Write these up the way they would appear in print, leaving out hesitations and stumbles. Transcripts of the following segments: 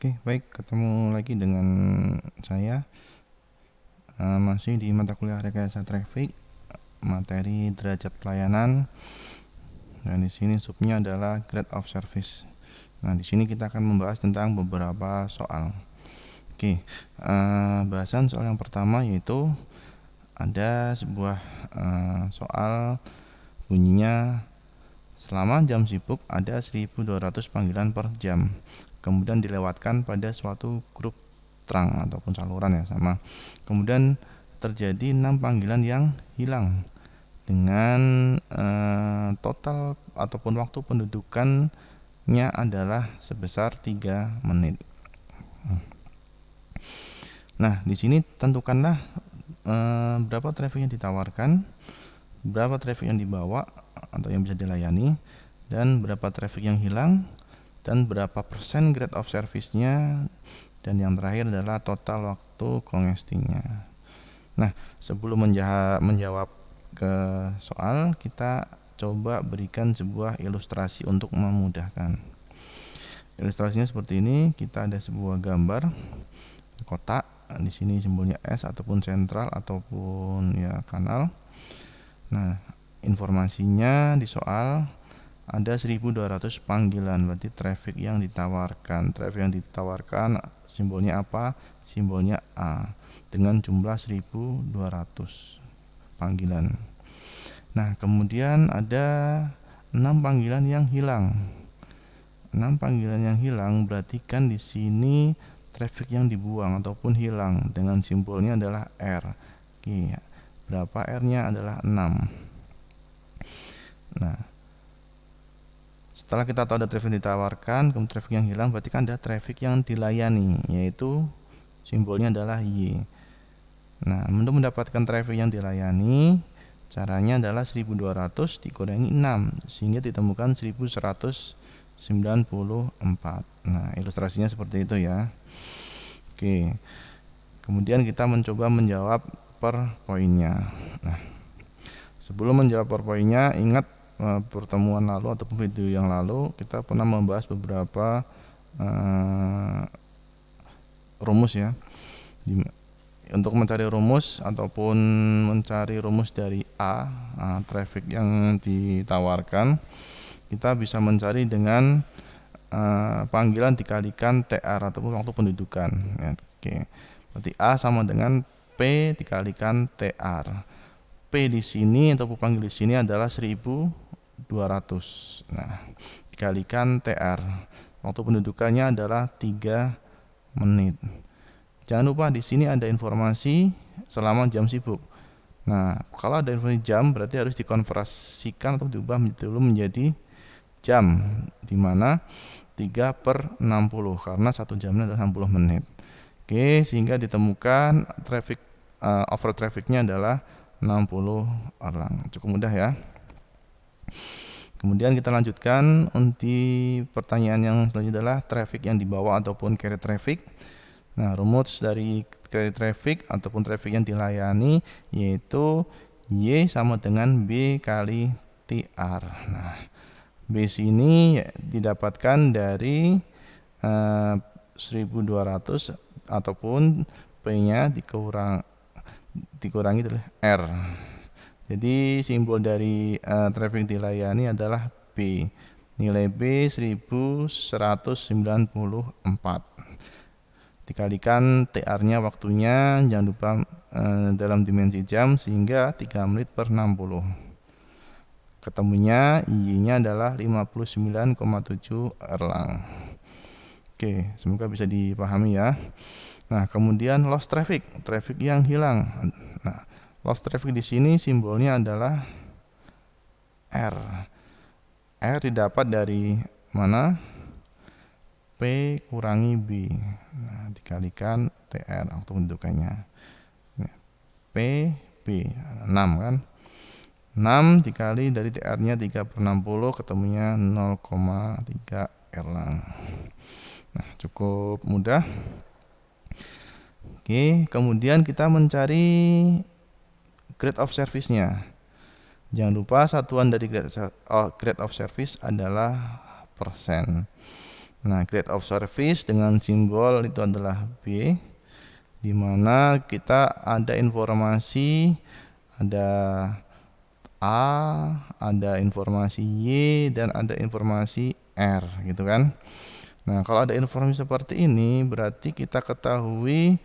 Oke, baik, ketemu lagi dengan saya masih di mata kuliah rekayasa traffic, materi derajat pelayanan, dan di sini subnya adalah grade of service. Nah, di sini kita akan membahas tentang beberapa soal. Oke, bahasan soal yang pertama yaitu ada sebuah soal bunyinya selama jam sibuk ada 1200 panggilan per jam, kemudian dilewatkan pada suatu grup trunk ataupun saluran ya sama. Kemudian terjadi 6 panggilan yang hilang dengan total ataupun waktu pendudukannya adalah sebesar 3 menit. Nah, di sini tentukanlah berapa traffic yang ditawarkan, berapa traffic yang dibawa atau yang bisa dilayani, dan berapa traffic yang hilang, dan berapa persen grade of service-nya, dan yang terakhir adalah total waktu congestingnya. Nah, sebelum menjawab ke soal, kita coba berikan sebuah ilustrasi untuk memudahkan. Ilustrasinya seperti ini, kita ada sebuah gambar kotak, di sini simbolnya S ataupun sentral ataupun ya kanal. Nah, informasinya di soal ada 1200 panggilan, berarti traffic yang ditawarkan. Traffic yang ditawarkan simbolnya apa? Simbolnya A dengan jumlah 1200 panggilan. Nah, kemudian ada 6 panggilan yang hilang. 6 panggilan yang hilang berarti kan di sini traffic yang dibuang ataupun hilang dengan simbolnya adalah R. Oke, berapa R-nya adalah 6. Nah, setelah kita tahu ada traffic yang ditawarkan, kemudian traffic yang hilang, berarti kan ada traffic yang dilayani, yaitu simbolnya adalah Y. Nah, untuk mendapatkan traffic yang dilayani, caranya adalah 1200 dikurangi 6, sehingga ditemukan 1194. Nah, ilustrasinya seperti itu ya. Oke, kemudian kita mencoba menjawab per poinnya. Nah, sebelum menjawab per poinnya, ingat pertemuan lalu ataupun video yang lalu kita pernah membahas beberapa rumus ya. Untuk mencari rumus ataupun mencari rumus dari A, traffic yang ditawarkan, kita bisa mencari dengan panggilan dikalikan TR ataupun waktu pendudukan ya. Oke, berarti A sama dengan P dikalikan TR. P di sini atau panggil di sini adalah 1200. Nah, dikalikan TR. Waktu pendudukannya adalah 3 menit. Jangan lupa di sini ada informasi selama jam sibuk. Nah, kalau ada informasi jam berarti harus dikonversikan atau diubah menjadi jam, di mana 3/60 karena 1 jamnya adalah 60 menit. Oke, sehingga ditemukan traffic over trafficnya adalah 60 orang. Cukup mudah ya. Kemudian kita lanjutkan untuk pertanyaan yang selanjutnya adalah traffic yang dibawa ataupun carry traffic. Nah, rumus dari carry traffic ataupun traffic yang dilayani yaitu Y sama dengan B kali TR. Nah, B sini didapatkan dari 1200 ataupun P-nya dikurangi oleh R. Jadi simbol dari traffic dilayani adalah B. Nilai B 1194. Dikalikan TR-nya waktunya, jangan lupa dalam dimensi jam, sehingga 3 menit per 60. Ketemunya Y-nya adalah 59,7 Erlang. Oke, semoga bisa dipahami ya. Nah, kemudian lost traffic, traffic yang hilang. Nah, lost traffic di sini simbolnya adalah R. R didapat dari mana? P kurangi B. Nah, dikalikan TR waktu pendudukannya. P B 6 kan? 6 dikali dari TR-nya 3/60 ketemunya 0,3 Erlang. Nah, cukup mudah. Oke, kemudian kita mencari grade of service-nya. Jangan lupa satuan dari grade of service adalah persen. Nah, grade of service dengan simbol itu adalah B, di mana kita ada informasi, ada A, ada informasi Y, dan ada informasi R gitu kan. Nah, kalau ada informasi seperti ini berarti kita ketahui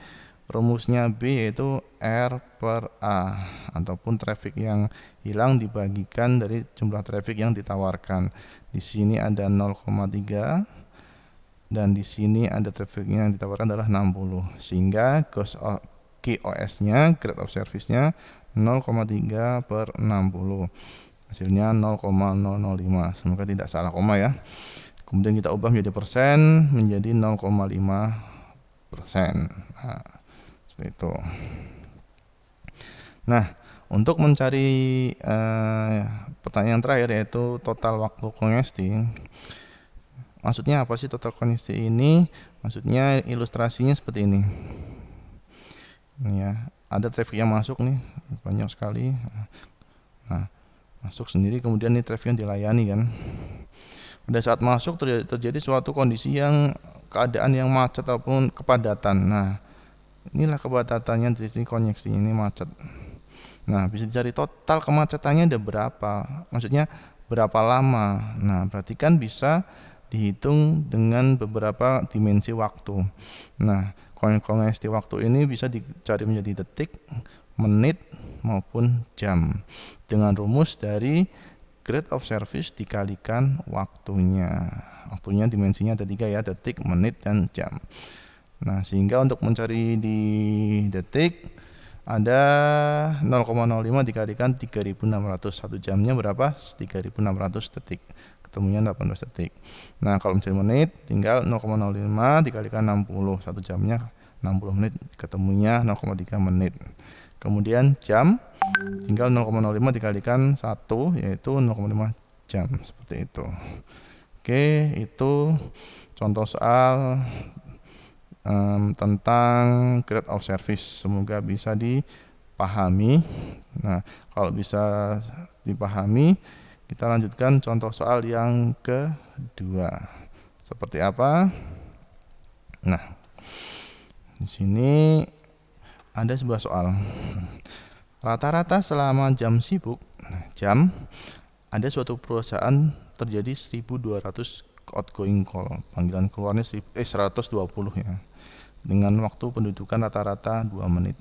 rumusnya B yaitu R per A, ataupun traffic yang hilang dibagikan dari jumlah traffic yang ditawarkan. Di sini ada 0,3 dan di sini ada trafficnya yang ditawarkan adalah 60, sehingga GOS-nya, grade of service-nya 0,3 per 60, hasilnya 0,005. Semoga tidak salah koma ya. Kemudian kita ubah menjadi persen, menjadi 0,5%. Nah, seperti itu. Nah, untuk mencari pertanyaan terakhir yaitu total waktu congesting. Maksudnya apa sih total congesting ini? Maksudnya ilustrasinya seperti ini. Ini ya, ada traffic yang masuk nih, banyak sekali. Nah, masuk sendiri, kemudian nih traffic yang dilayani kan. Pada saat masuk terjadi suatu kondisi yang keadaan yang macet ataupun kepadatan. Nah, inilah kepadatannya di sini congesting ini macet. Nah, bisa dicari total kemacetannya ada berapa. Maksudnya berapa lama. Nah, berarti kan bisa dihitung dengan beberapa dimensi waktu. Nah, congesting waktu ini bisa dicari menjadi detik, menit, maupun jam. Dengan rumus dari grade of service dikalikan waktunya. Waktunya dimensinya ada 3 ya, detik, menit, dan jam. Nah, sehingga untuk mencari di detik ada 0,05 dikalikan 3600. 1 jamnya berapa? 3600 detik. Ketemunya 18 detik. Nah, kalau mencari menit tinggal 0,05 dikalikan 60. 1 jamnya 60 menit, ketemunya 0,3 menit. Kemudian jam tinggal 0,05 dikalikan 1 yaitu 0,5 jam, seperti itu. Oke, itu contoh soal tentang grade of service. Semoga bisa dipahami. Nah, kalau bisa dipahami, kita lanjutkan contoh soal yang kedua. Seperti apa? Nah, di sini ada sebuah soal. Rata-rata selama jam sibuk, jam, ada suatu perusahaan terjadi 1200 outgoing call, panggilan keluarnya 120 ya, dengan waktu pendudukan rata-rata 2 menit.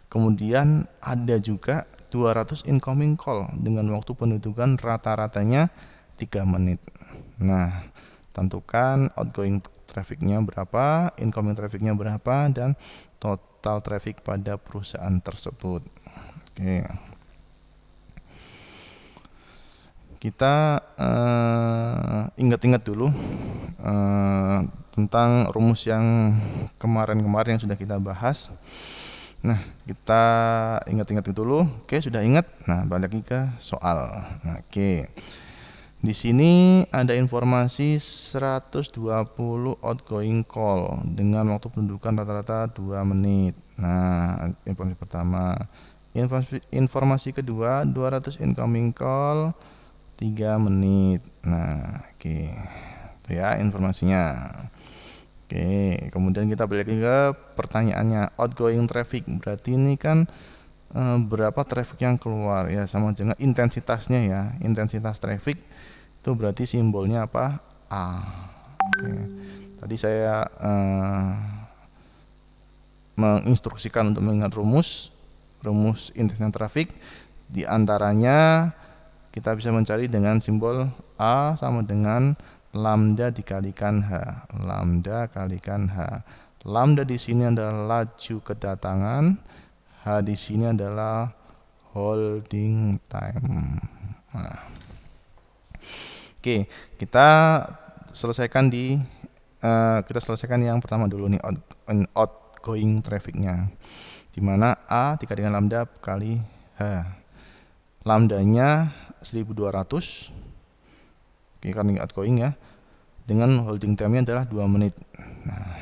Kemudian ada juga 200 incoming call dengan waktu pendudukan rata-ratanya 3 menit. Nah, tentukan outgoing trafficnya berapa, incoming trafficnya berapa, dan total traffic pada perusahaan tersebut. Oke. Kita ingat-ingat dulu tentang rumus yang kemarin-kemarin yang sudah kita bahas. Nah, kita ingat-ingat dulu. Oke, sudah ingat. Nah, balik lagi ke soal. Nah, oke. Di sini ada informasi 120 outgoing call dengan waktu pendudukan rata-rata 2 menit. Nah, informasi pertama. Informasi kedua, 200 incoming call 3 menit. Nah, oke. Itu ya informasinya. Oke, kemudian kita balik lagi ke pertanyaannya. Outgoing traffic berarti ini kan berapa traffic yang keluar ya, sama dengan intensitasnya ya. Intensitas traffic itu berarti simbolnya apa? A. Oke. Tadi saya menginstruksikan untuk mengingat rumus intensitas traffic. Di antaranya kita bisa mencari dengan simbol A sama dengan lambda dikalikan H. Lambda kalikan H. Lambda di sini adalah laju kedatangan, H di sini adalah holding time. Nah. Oke, kita selesaikan yang pertama dulu nih, outgoing trafficnya, dimana A dikalikan lambda kali H. Lambdanya 1200. Oke, karena outgoing ya, dengan holding time-nya adalah 2 menit. Nah,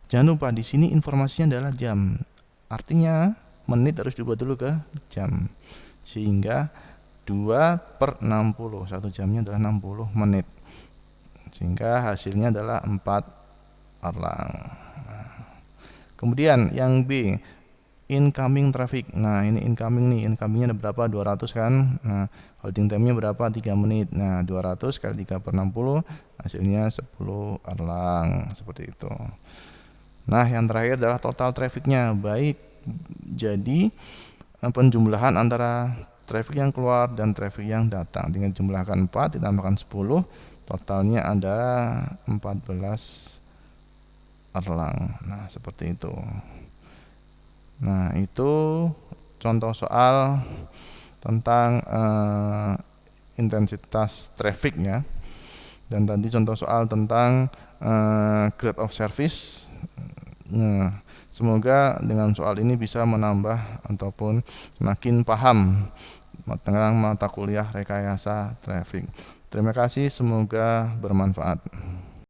jangan lupa di sini informasinya adalah jam. Artinya menit harus diubah dulu ke jam. Sehingga 2 per 60. 1 jamnya adalah 60 menit. sehingga hasilnya adalah 4 Erlang. Kemudian yang B, incoming traffic. Nah, ini incoming nih, incomingnya ada berapa? 200 kan. Nah, holding time-nya berapa? 3 menit. Nah, 200 kali 3/60 hasilnya 10 Erlang, seperti itu. Nah, yang terakhir adalah total trafficnya. Baik, jadi penjumlahan antara traffic yang keluar dan traffic yang datang. Tinggal jumlahkan 4 ditambahkan 10, totalnya ada 14 Erlang. Nah, seperti itu. Nah, itu contoh soal tentang intensitas traffic ya. Dan tadi contoh soal tentang grade of service. Nah, semoga dengan soal ini bisa menambah ataupun semakin paham tentang mata kuliah rekayasa traffic. Terima kasih, semoga bermanfaat.